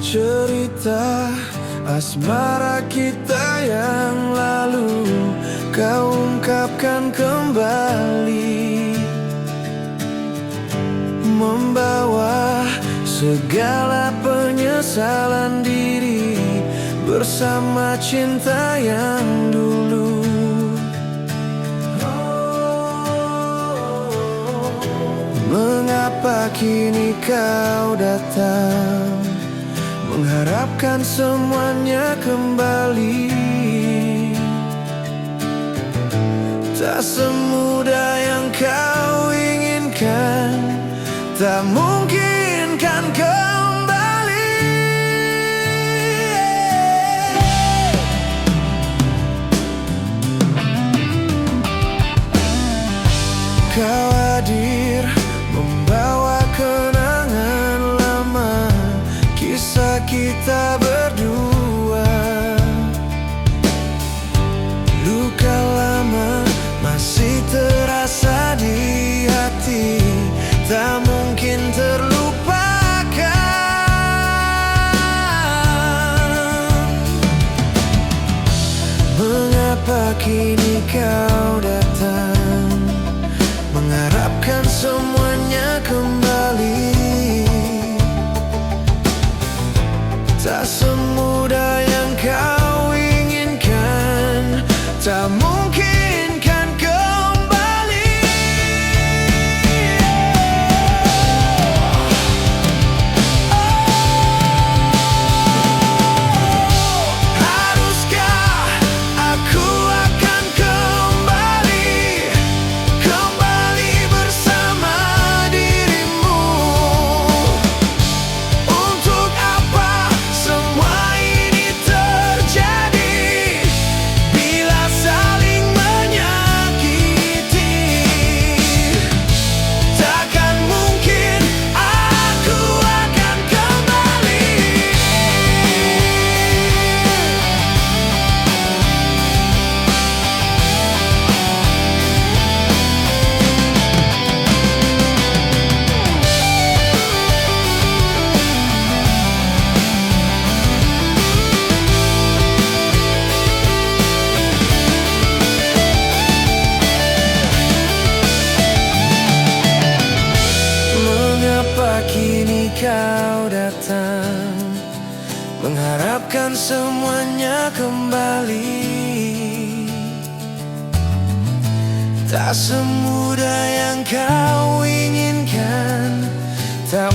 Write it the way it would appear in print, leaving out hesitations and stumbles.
Cerita asmara kita yang lalu kau ungkapkan kembali, membawa segala penyesalan diri bersama cinta yang dulu. Mengapa kini kau datang mengharapkan semuanya kembali? Tak semudah yang kau inginkan, tak mungkin kan kembali. Kau hadir membawa kenangan lama, kisah kita berdua. Luka lama masih terasa di hati, tak mungkin terlupakan. Mengapa kini kau datang mengharapkan semuanya kembali? Tak semudah yang kau inginkan, tak mungkin kan kembali. Haruskah aku akan kembali, kembali bersama dirimu? Untuk apa semua ini terjadi bila saling menyakiti? Takkan mungkin aku akan kembali. Mengapa kini kau datang mengharapkan semuanya kembali? Tak semudah yang kau inginkan, tak